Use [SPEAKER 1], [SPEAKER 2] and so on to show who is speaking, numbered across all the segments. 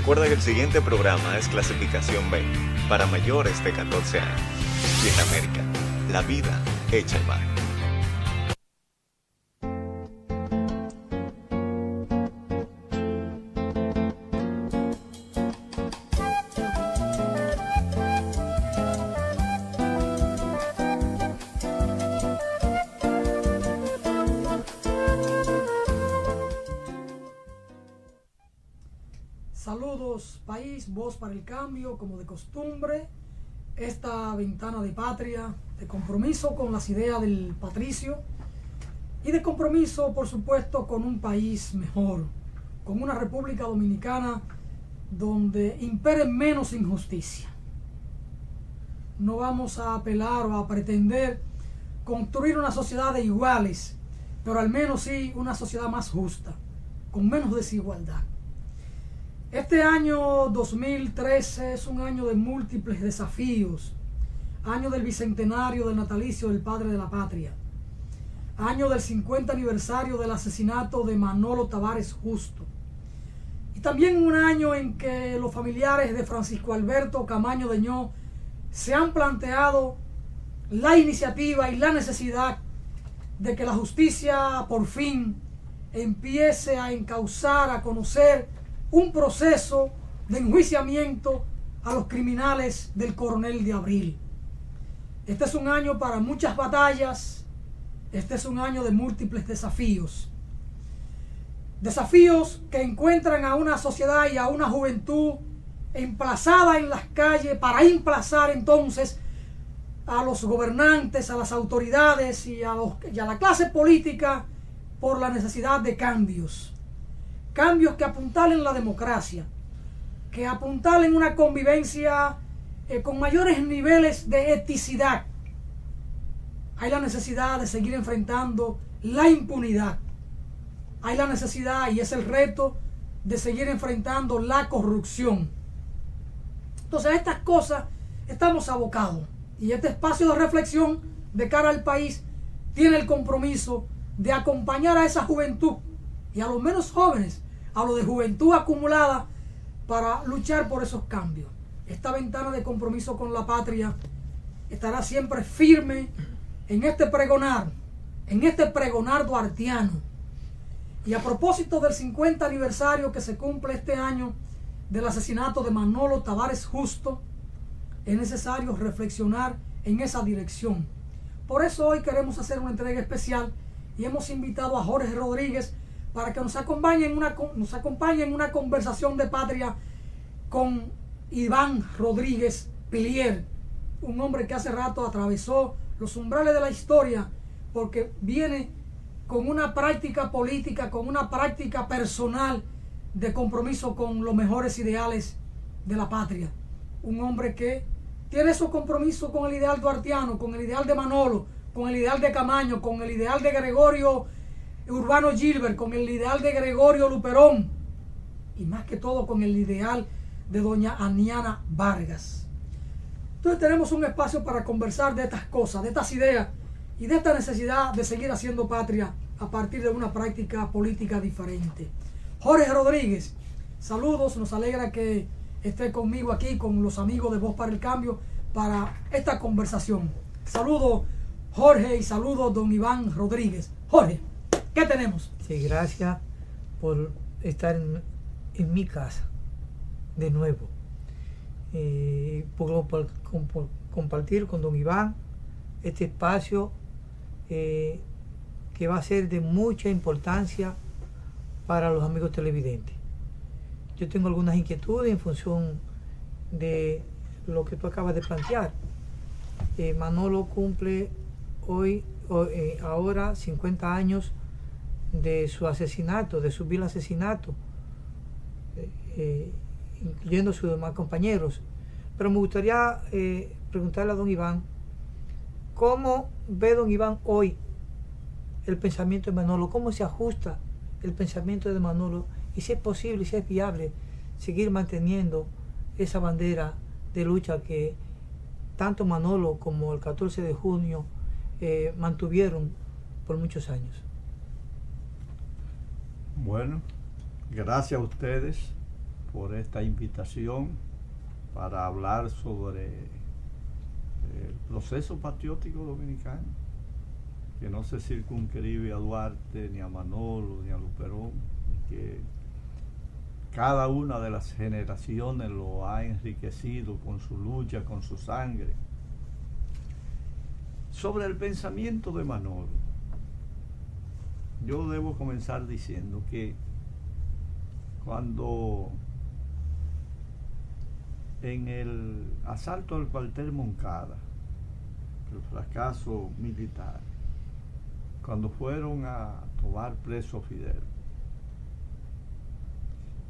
[SPEAKER 1] Recuerda que el siguiente programa es clasificación B, para mayores de 14 años. Y en América, la vida hecha el mar.
[SPEAKER 2] Saludos país, voz para el cambio, como de costumbre, esta ventana de patria, de compromiso con las ideas del patricio y de compromiso, por supuesto, con un país mejor, con una República Dominicana donde impere menos injusticia. No vamos a apelar o a pretender construir una sociedad de iguales, pero al menos sí una sociedad más justa, con menos desigualdad. Este año 2013 es un año de múltiples desafíos, año del bicentenario del natalicio del padre de la patria, año del 50 aniversario del asesinato de Manolo Tavares Justo, y también un año en que los familiares de Francisco Alberto Camaño Deñó se han planteado la iniciativa y la necesidad de que la justicia por fin empiece a encauzar, a conocer un proceso de enjuiciamiento a los criminales del Coronel de Abril. Este es un año para muchas batallas, este es un año de múltiples desafíos. Desafíos que encuentran a una sociedad y a una juventud emplazada en las calles para emplazar entonces a los gobernantes, a las autoridades y a la clase política por la necesidad de cambios. Cambios que apuntalen la democracia, que apuntalen una convivencia con mayores niveles de eticidad. Hay la necesidad de seguir enfrentando la impunidad. Hay la necesidad, y es el reto, de seguir enfrentando la corrupción. Entonces a estas cosas estamos abocados. Y este espacio de reflexión de cara al país tiene el compromiso de acompañar a esa juventud y a los menos jóvenes, a lo de juventud acumulada, para luchar por esos cambios. Esta ventana de compromiso con la patria estará siempre firme en este pregonar duartiano. Y a propósito del 50 aniversario que se cumple este año del asesinato de Manolo Tavares Justo, es necesario reflexionar en esa dirección. Por eso hoy queremos hacer una entrega especial y hemos invitado a Jorge Rodríguez para que nos acompañe en una conversación de patria con Iván Rodríguez Pilier, un hombre que hace rato atravesó los umbrales de la historia porque viene con una práctica política, con una práctica personal de compromiso con los mejores ideales de la patria. Un hombre que tiene esos compromisos con el ideal duartiano, con el ideal de Manolo, con el ideal de Camaño, con el ideal de Gregorio Urbano Gilbert, con el ideal de Gregorio Luperón y más que todo con el ideal de doña Aniana Vargas. Entonces tenemos un espacio para conversar de estas cosas, de estas ideas y de esta necesidad de seguir haciendo patria a partir de una práctica política diferente. Jorge Rodríguez, saludos, nos alegra que esté conmigo aquí con los amigos de Voz para el Cambio para esta conversación. Saludos Jorge y saludos don Iván Rodríguez. Jorge, ¿qué tenemos?
[SPEAKER 3] Sí, gracias por estar en mi casa de nuevo. Por compartir con don Iván este espacio que va a ser de mucha importancia para los amigos televidentes. Yo tengo algunas inquietudes en función de lo que tú acabas de plantear. Manolo cumple ahora 50 años de su asesinato, de su vil asesinato, incluyendo sus demás compañeros. Pero me gustaría preguntarle a don Iván, ¿cómo ve don Iván hoy el pensamiento de Manolo? ¿Cómo se ajusta el pensamiento de Manolo? Y si es posible, si es viable, seguir manteniendo esa bandera de lucha que tanto Manolo como el 14 de junio mantuvieron por muchos años.
[SPEAKER 4] Bueno, gracias a ustedes por esta invitación para hablar sobre el proceso patriótico dominicano, que no se circunscribe a Duarte, ni a Manolo, ni a Luperón, que cada una de las generaciones lo ha enriquecido con su lucha, con su sangre. Sobre el pensamiento de Manolo, yo debo comenzar diciendo que cuando en el asalto al cuartel Moncada, el fracaso militar, cuando fueron a tomar preso a Fidel,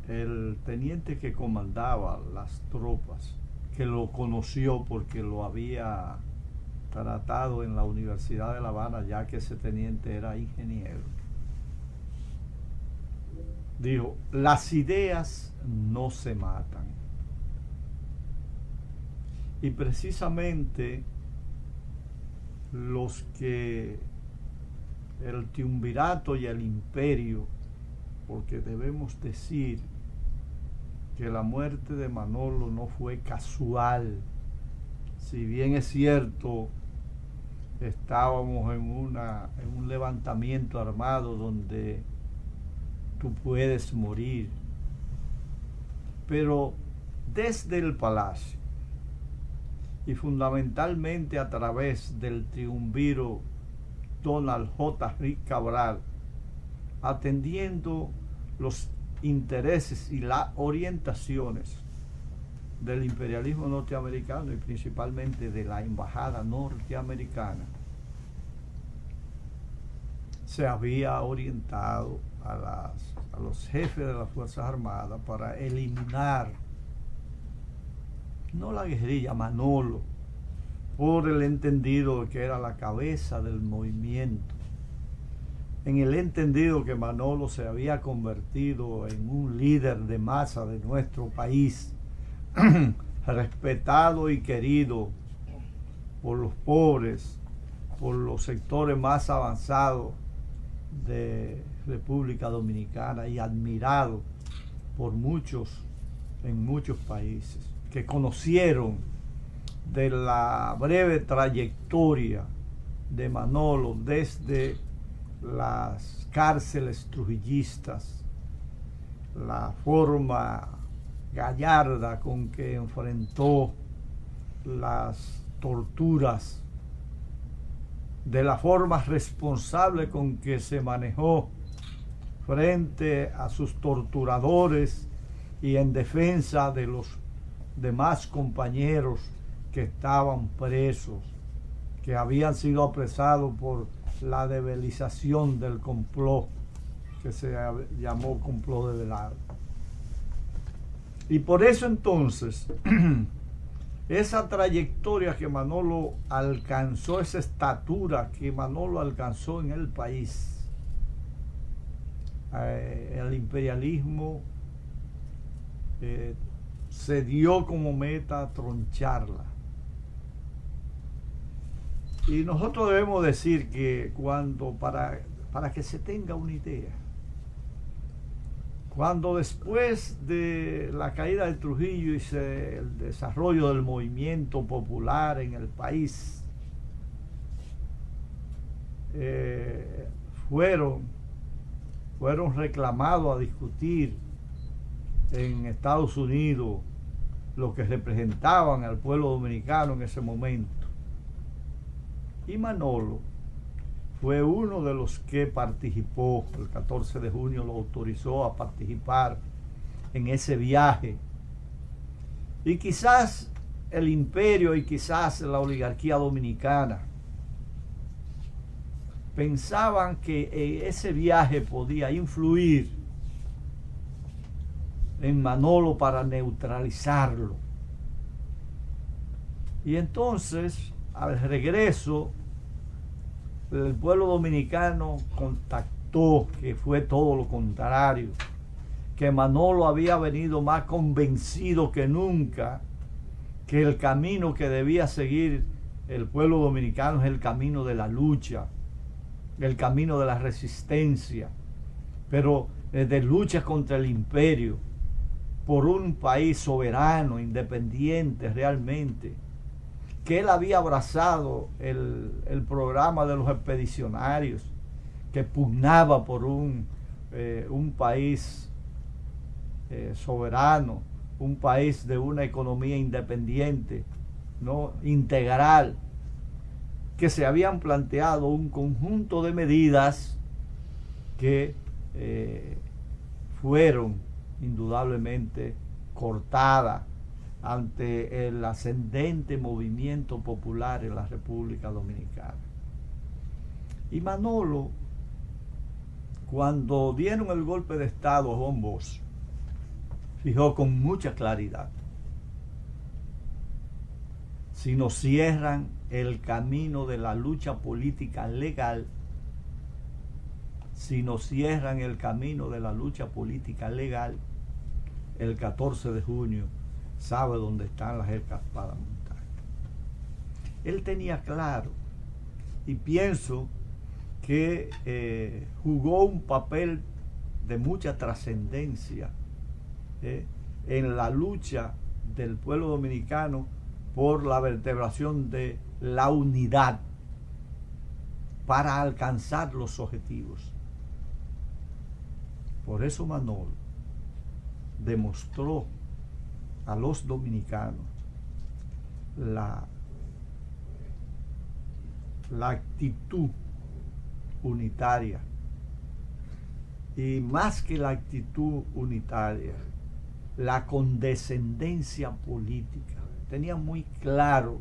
[SPEAKER 4] el teniente que comandaba las tropas, que lo conoció porque lo había tratado en la Universidad de La Habana, ya que ese teniente era ingeniero, dijo: las ideas no se matan. Y precisamente los que el triunvirato y el imperio, porque debemos decir que la muerte de Manolo no fue casual, si bien es cierto, estábamos en un levantamiento armado donde tú puedes morir, pero desde el palacio y fundamentalmente a través del triunviro Donald J. Rick Cabral, atendiendo los intereses y las orientaciones del imperialismo norteamericano y principalmente de la embajada norteamericana, se había orientado a los jefes de las Fuerzas Armadas para eliminar, no la guerrilla, Manolo, por el entendido de que era la cabeza del movimiento, en el entendido que Manolo se había convertido en un líder de masa de nuestro país, respetado y querido por los pobres, por los sectores más avanzados de República Dominicana y admirado por muchos en muchos países que conocieron de la breve trayectoria de Manolo desde las cárceles trujillistas, la forma gallarda con que enfrentó las torturas, de la forma responsable con que se manejó frente a sus torturadores y en defensa de los demás compañeros que estaban presos, que habían sido apresados por la debelización del complot que se llamó complot de Velarde. Y por eso entonces esa trayectoria que Manolo alcanzó, esa estatura que Manolo alcanzó en el país, el imperialismo se dio como meta troncharla. Y nosotros debemos decir que cuando, para que se tenga una idea, cuando después de la caída de Trujillo y el desarrollo del movimiento popular en el país, fueron reclamados a discutir en Estados Unidos lo que representaban al pueblo dominicano en ese momento. Y Manolo fue uno de los que participó, el 14 de junio lo autorizó a participar en ese viaje. Y quizás el imperio y quizás la oligarquía dominicana pensaban que ese viaje podía influir en Manolo para neutralizarlo. Y entonces, al regreso, el pueblo dominicano contactó que fue todo lo contrario, que Manolo había venido más convencido que nunca que el camino que debía seguir el pueblo dominicano es el camino de la lucha, el camino de la resistencia, pero de lucha contra el imperio. por un país soberano, independiente realmente, que él había abrazado el programa de los expedicionarios, que pugnaba por un país soberano, un país de una economía independiente, ¿no? Integral, que se habían planteado un conjunto de medidas que fueron indudablemente cortadas ante el ascendente movimiento popular en la República Dominicana. Y Manolo, cuando dieron el golpe de Estado a Juan Bosch, fijó con mucha claridad: si nos cierran el camino de la lucha política legal, si nos cierran el camino de la lucha política legal, el 14 de junio sabe dónde están las escarpadas montañas. Él tenía claro, y pienso que jugó un papel de mucha trascendencia en la lucha del pueblo dominicano por la vertebración de la unidad para alcanzar los objetivos. Por eso Manolo demostró a los dominicanos la actitud unitaria, y más que la actitud unitaria, la condescendencia política. Tenía muy claro,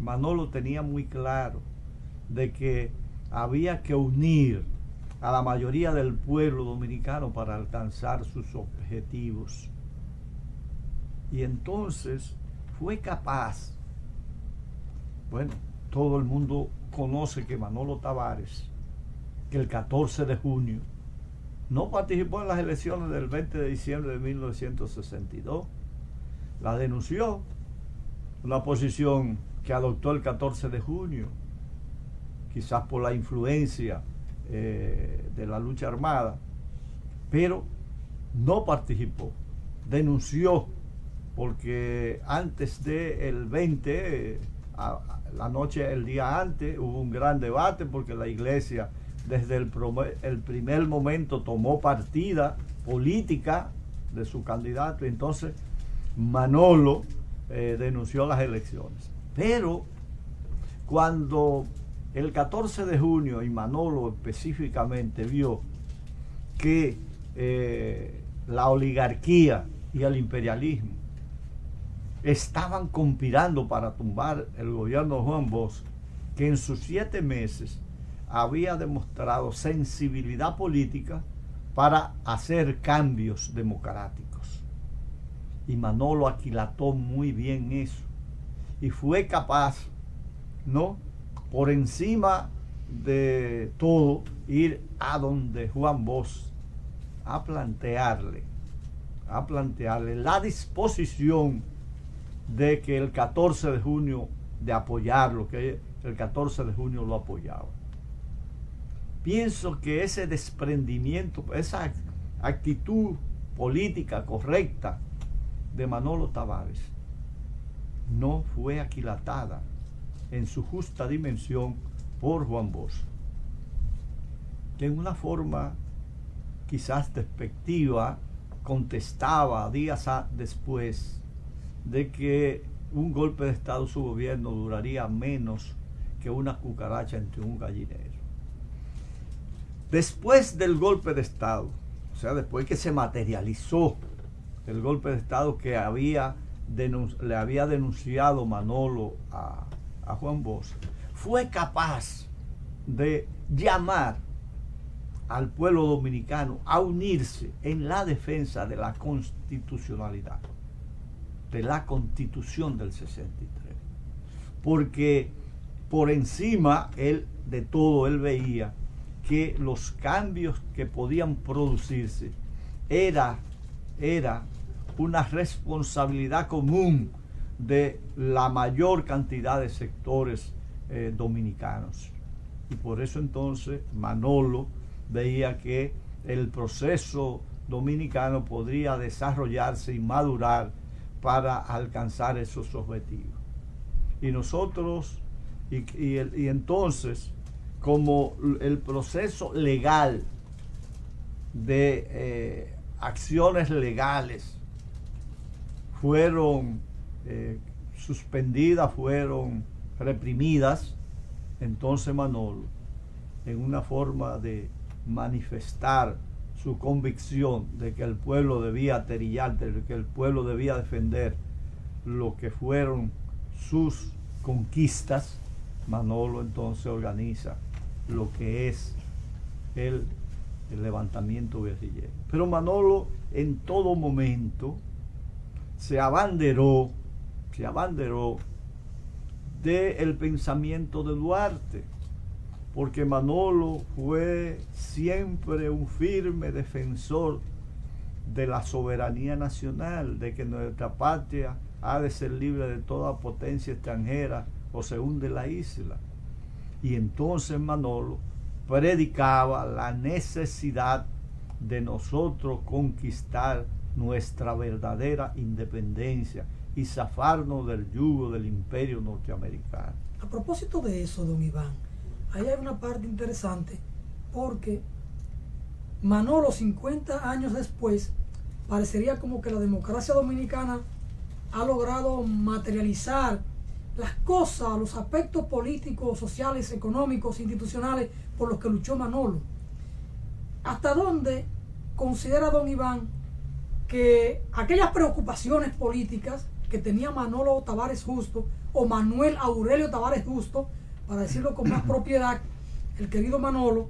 [SPEAKER 4] Manolo tenía muy claro de que había que unir a la mayoría del pueblo dominicano para alcanzar sus objetivos. Y entonces fue capaz, bueno, todo el mundo conoce que Manolo Tavares, que el 14 de junio no participó en las elecciones del 20 de diciembre de 1962, la denunció, una posición que adoptó el 14 de junio, quizás por la influencia de la lucha armada, pero no participó, denunció, porque antes del 20, la noche, el día antes, hubo un gran debate, porque la iglesia desde el primer momento tomó partida política de su candidato. Entonces Manolo denunció las elecciones. Pero cuando el 14 de junio, y Manolo específicamente, vio que la oligarquía y el imperialismo estaban conspirando para tumbar el gobierno de Juan Bosch, que en sus 7 meses había demostrado sensibilidad política para hacer cambios democráticos. Y Manolo aquilató muy bien eso. Y fue capaz, ¿no?, por encima de todo, ir a donde Juan Bosch a plantearle la disposición de que el 14 de junio de apoyarlo, que el 14 de junio lo apoyaba. Pienso que ese desprendimiento, esa actitud política correcta de Manolo Tavares no fue aquilatada en su justa dimensión por Juan Bosch, que en una forma quizás despectiva contestaba días después de que un golpe de Estado, su gobierno, duraría menos que una cucaracha entre un gallinero. Después del golpe de Estado, o sea, después que se materializó el golpe de Estado que le había denunciado Manolo a Juan Bosch, fue capaz de llamar al pueblo dominicano a unirse en la defensa de la constitucionalidad, de la Constitución del 63, porque por encima de todo él veía que los cambios que podían producirse era una responsabilidad común de la mayor cantidad de sectores dominicanos. Y por eso entonces Manolo veía que el proceso dominicano podría desarrollarse y madurar para alcanzar esos objetivos. Y nosotros, y entonces, como el proceso legal de acciones legales fueron suspendidas, fueron reprimidas, entonces Manolo, en una forma de manifestar su convicción de que el pueblo debía aterillar, de que el pueblo debía defender lo que fueron sus conquistas, Manolo entonces organiza lo que es el levantamiento guerrillero. Pero Manolo en todo momento se abanderó del pensamiento de Duarte, porque Manolo fue siempre un firme defensor de la soberanía nacional, de que nuestra patria ha de ser libre de toda potencia extranjera o se hunde la isla. Y entonces Manolo predicaba la necesidad de nosotros conquistar nuestra verdadera independencia y zafarnos del yugo del imperio norteamericano.
[SPEAKER 2] A propósito de eso, don Iván, ahí hay una parte interesante, porque Manolo, 50 años después, parecería como que la democracia dominicana ha logrado materializar las cosas, los aspectos políticos, sociales, económicos, institucionales por los que luchó Manolo. ¿Hasta dónde considera don Iván que aquellas preocupaciones políticas que tenía Manolo Tavares Justo o Manuel Aurelio Tavares Justo, para decirlo con más propiedad, el querido Manolo,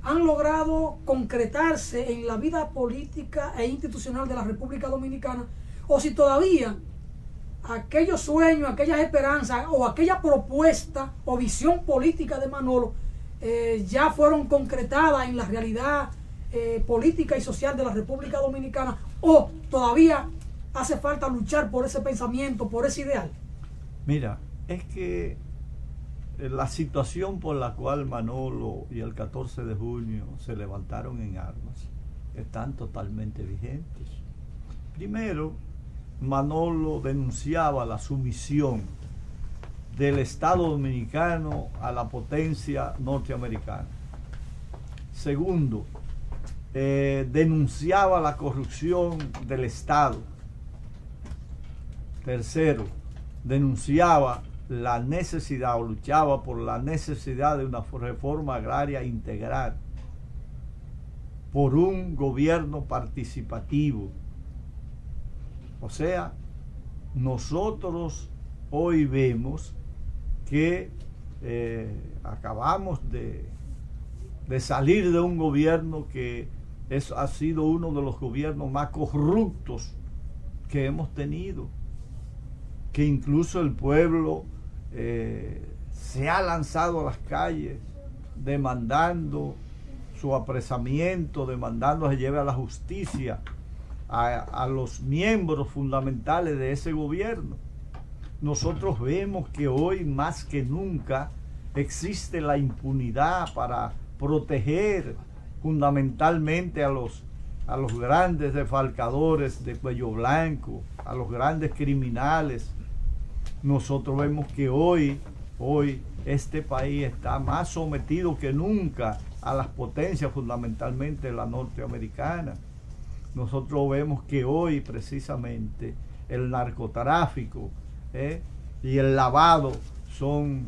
[SPEAKER 2] han logrado concretarse en la vida política e institucional de la República Dominicana, o si todavía aquellos sueños, aquellas esperanzas o aquella propuesta o visión política de Manolo ya fueron concretadas en la realidad política y social de la República Dominicana, o todavía hace falta luchar por ese pensamiento, por ese ideal.
[SPEAKER 4] Mira, es que la situación por la cual Manolo y el 14 de junio se levantaron en armas están totalmente vigentes. Primero, Manolo denunciaba la sumisión del Estado dominicano a la potencia norteamericana. Segundo, denunciaba la corrupción del Estado. Tercero, denunciaba la necesidad o luchaba por la necesidad de una reforma agraria integral, por un gobierno participativo. O sea, nosotros hoy vemos que acabamos de salir de un gobierno que ha sido uno de los gobiernos más corruptos que hemos tenido, que incluso el pueblo se ha lanzado a las calles demandando su apresamiento, demandando que se lleve a la justicia a los miembros fundamentales de ese gobierno. Nosotros vemos que hoy más que nunca existe la impunidad para proteger fundamentalmente a los grandes defalcadores de cuello blanco, a los grandes criminales. Nosotros vemos que hoy este país está más sometido que nunca a las potencias, fundamentalmente la norteamericana. Nosotros vemos que hoy precisamente el narcotráfico y el lavado son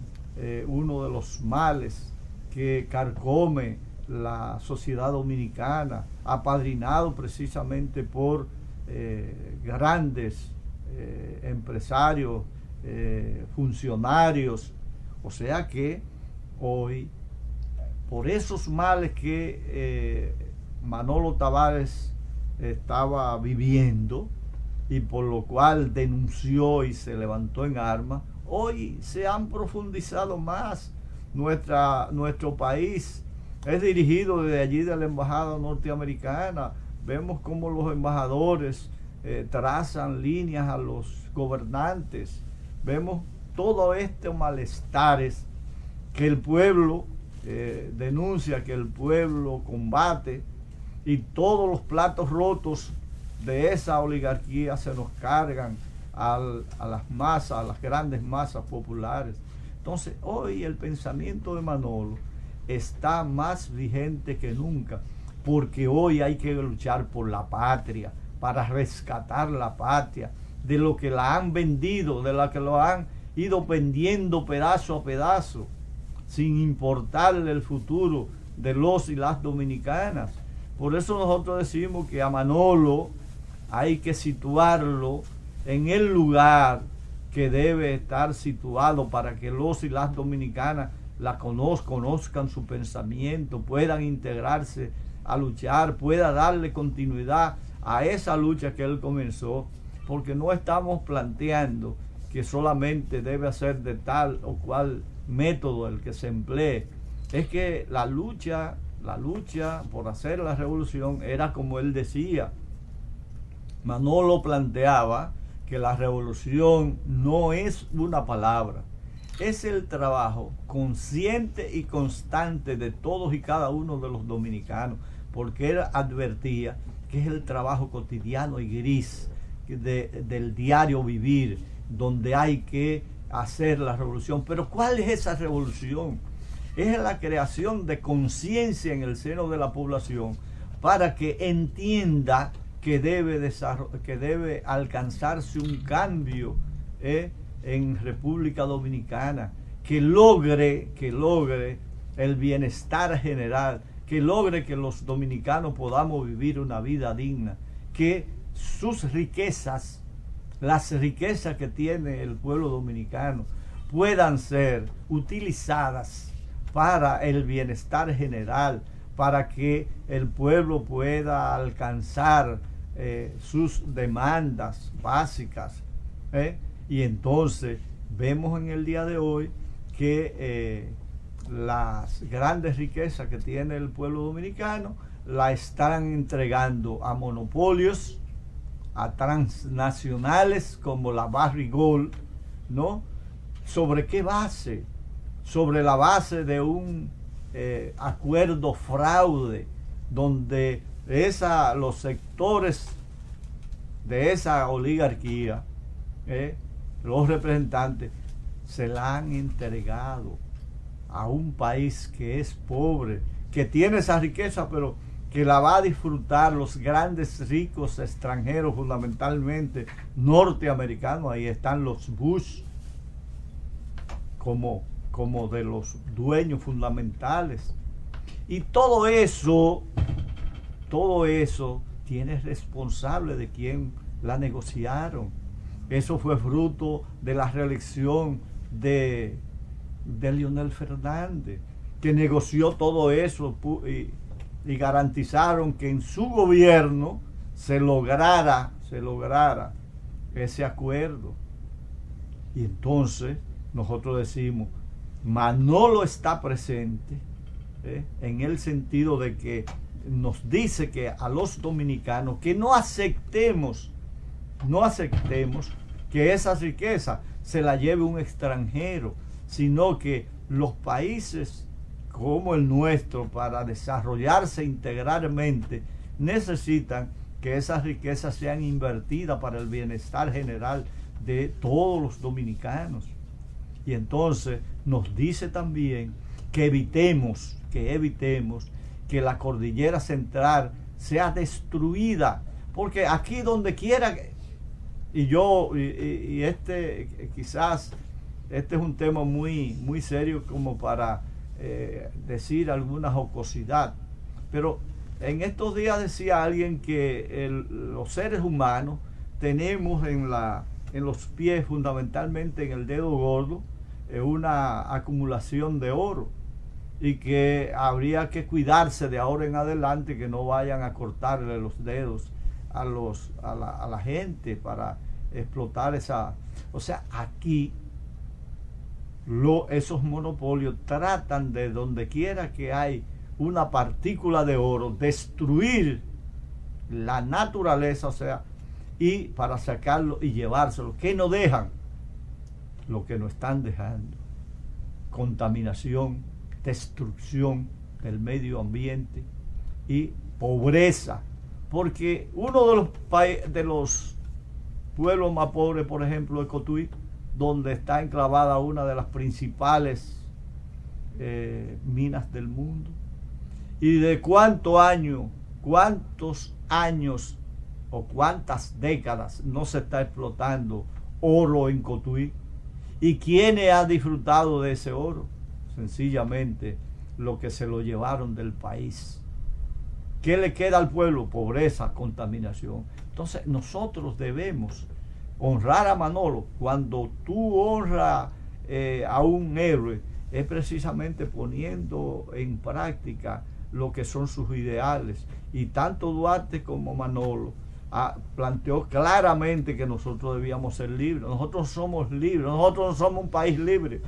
[SPEAKER 4] uno de los males que carcome la sociedad dominicana, apadrinado precisamente por grandes empresarios, funcionarios. O sea que hoy, por esos males que Manolo Tavares estaba viviendo y por lo cual denunció y se levantó en armas, hoy se han profundizado más. Nuestro país es dirigido desde allí de la embajada norteamericana. Vemos cómo los embajadores trazan líneas a los gobernantes. Vemos todo este malestares que el pueblo denuncia, que el pueblo combate, y todos los platos rotos de esa oligarquía se nos cargan a las masas, a las grandes masas populares. Entonces, hoy el pensamiento de Manolo está más vigente que nunca, porque hoy hay que luchar por la patria, para rescatar la patria, de lo que la han vendido, de la que lo han ido vendiendo pedazo a pedazo, sin importarle el futuro de los y las dominicanas. Por eso nosotros decimos que a Manolo hay que situarlo en el lugar que debe estar situado para que los y las dominicanas la conozcan su pensamiento, puedan integrarse a luchar, pueda darle continuidad a esa lucha que él comenzó, porque no estamos planteando que solamente debe ser de tal o cual método el que se emplee. Es que la lucha por hacer la revolución era como él decía. Manolo planteaba que la revolución no es una palabra, es el trabajo consciente y constante de todos y cada uno de los dominicanos, porque él advertía que es el trabajo cotidiano y gris del diario vivir, donde hay que hacer la revolución. Pero ¿cuál es esa revolución? Es la creación de conciencia en el seno de la población para que entienda que debe alcanzarse un cambio en República Dominicana, que logre el bienestar general, que logre que los dominicanos podamos vivir una vida digna, que sus riquezas, las riquezas que tiene el pueblo dominicano, puedan ser utilizadas para el bienestar general, para que el pueblo pueda alcanzar sus demandas básicas. Y entonces vemos en el día de hoy que las grandes riquezas que tiene el pueblo dominicano la están entregando a monopolios, a transnacionales como la Barrick-Gold, ¿no? ¿Sobre qué base? Sobre la base de un acuerdo fraude, donde los sectores de esa oligarquía, los representantes, se la han entregado a un país que es pobre, que tiene esa riqueza, pero que la va a disfrutar los grandes ricos extranjeros, fundamentalmente norteamericanos. Ahí están los Bush como de los dueños fundamentales. Y todo eso tiene responsable de quien la negociaron. Eso fue fruto de la reelección de Leonel Fernández, que negoció todo eso y garantizaron que en su gobierno se lograra ese acuerdo. Y entonces nosotros decimos, Manolo está presente, en el sentido de que nos dice que a los dominicanos que no aceptemos que esa riqueza se la lleve un extranjero, sino que los países como el nuestro, para desarrollarse integralmente, necesitan que esas riquezas sean invertidas para el bienestar general de todos los dominicanos. Y entonces nos dice también que evitemos que la cordillera central sea destruida, porque aquí donde quiera, quizás este es un tema muy serio como para decir alguna jocosidad, pero en estos días decía alguien que los seres humanos tenemos en los pies, fundamentalmente en el dedo gordo, una acumulación de oro, y que habría que cuidarse de ahora en adelante que no vayan a cortarle los dedos a la gente para explotar esa. O sea, aquí esos monopolios tratan de donde quiera que hay una partícula de oro destruir la naturaleza, o sea, y para sacarlo y llevárselo. ¿Qué no dejan? Lo que nos están dejando: contaminación, destrucción del medio ambiente y pobreza, porque uno de los pueblos más pobres, por ejemplo, es Cotuí, donde está enclavada una de las principales minas del mundo. ¿Y de cuántos años o cuántas décadas no se está explotando oro en Cotuí? ¿Y quiénes han disfrutado de ese oro? Sencillamente lo que se lo llevaron del país. ¿Qué le queda al pueblo? Pobreza, contaminación. Entonces nosotros debemos honrar a Manolo. Cuando tú honras a un héroe, es precisamente poniendo en práctica lo que son sus ideales. Y tanto Duarte como Manolo planteó claramente que nosotros debíamos ser libres. Nosotros somos libres, nosotros no somos un país libre.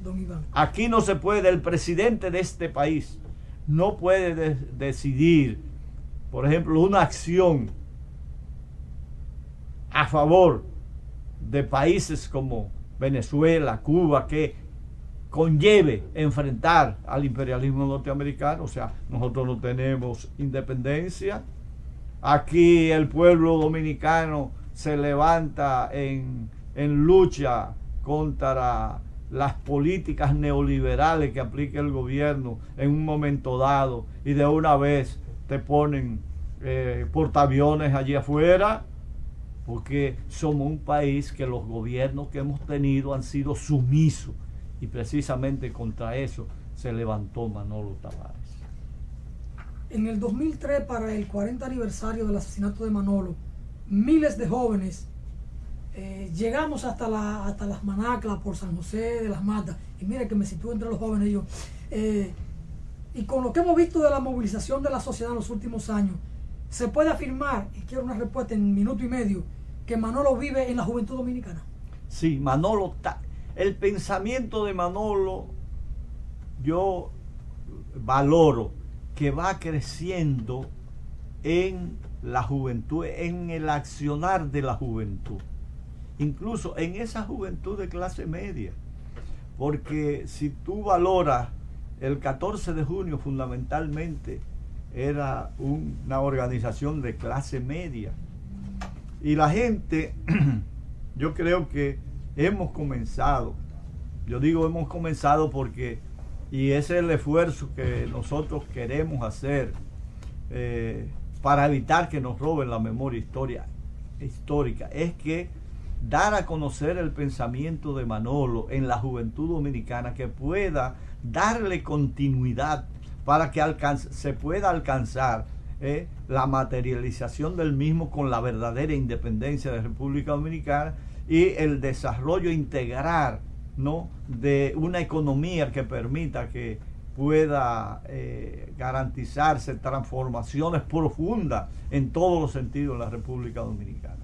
[SPEAKER 2] Don Iván.
[SPEAKER 4] Aquí no se puede, el presidente de este país no puede decidir, por ejemplo, una acción a favor de países como Venezuela, Cuba, que conlleve enfrentar al imperialismo norteamericano. O sea, nosotros no tenemos independencia. Aquí el pueblo dominicano se levanta en lucha contra las políticas neoliberales que aplica el gobierno en un momento dado, y de una vez te ponen portaaviones allí afuera, porque somos un país que los gobiernos que hemos tenido han sido sumisos, y precisamente contra eso se levantó Manolo Tavares.
[SPEAKER 2] En el 2003, para el 40 aniversario del asesinato de Manolo, miles de jóvenes llegamos hasta las Manaclas por San José de las Matas, y mire que me sitúo entre los jóvenes yo, y con lo que hemos visto de la movilización de la sociedad en los últimos años, se puede afirmar, y quiero una respuesta en 1 minuto y medio, que Manolo vive en la juventud dominicana.
[SPEAKER 4] Sí, Manolo, el pensamiento de Manolo, yo valoro que va creciendo en la juventud, en el accionar de la juventud, incluso en esa juventud de clase media, porque si tú valoras, el 14 de junio fundamentalmente era una organización de clase media, y la gente, yo creo que hemos comenzado, yo digo hemos comenzado porque, y ese es el esfuerzo que nosotros queremos hacer para evitar que nos roben la memoria histórica, es que dar a conocer el pensamiento de Manolo en la juventud dominicana, que pueda darle continuidad para que se pueda alcanzar la materialización del mismo con la verdadera independencia de República Dominicana y el desarrollo integral, ¿no?, de una economía que permita que pueda garantizarse transformaciones profundas en todos los sentidos en la República Dominicana.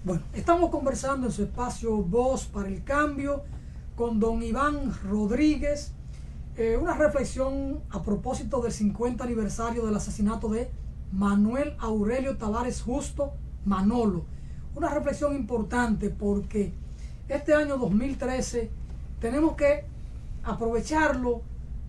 [SPEAKER 2] Bueno, estamos conversando en su espacio Voz para el Cambio con don Iván Rodríguez, una reflexión a propósito del 50 aniversario del asesinato de Manuel Aurelio Tavares Justo, Manolo. Una reflexión importante porque este año 2013 tenemos que aprovecharlo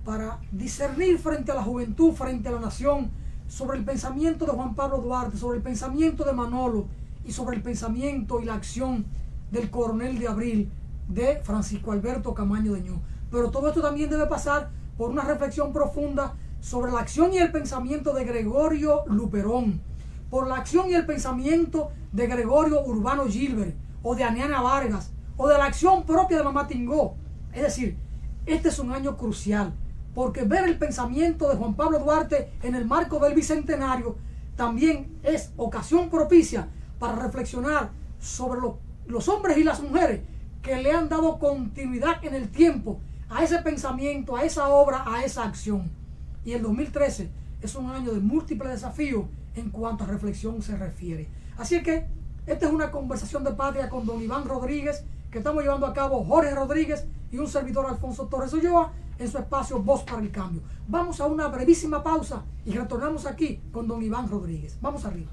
[SPEAKER 2] para discernir frente a la juventud, frente a la nación, sobre el pensamiento de Juan Pablo Duarte, sobre el pensamiento de Manolo y sobre el pensamiento y la acción del coronel de Abril, de Francisco Alberto Camaño Deñó. Pero todo esto también debe pasar por una reflexión profunda sobre la acción y el pensamiento de Gregorio Luperón, por la acción y el pensamiento de Gregorio Urbano Gilbert, o de Aniana Vargas, o de la acción propia de Mamá Tingó. Es decir, este es un año crucial, porque ver el pensamiento de Juan Pablo Duarte en el marco del Bicentenario también es ocasión propicia para reflexionar sobre los hombres y las mujeres que le han dado continuidad en el tiempo a ese pensamiento, a esa obra, a esa acción. Y el 2013 es un año de múltiples desafíos en cuanto a reflexión se refiere. Así que esta es una conversación de patria con don Iván Rodríguez, que estamos llevando a cabo Jorge Rodríguez y un servidor Alfonso Torres Ulloa en su espacio Voz para el Cambio. Vamos a una brevísima pausa y retornamos aquí con don Iván Rodríguez. Vamos arriba.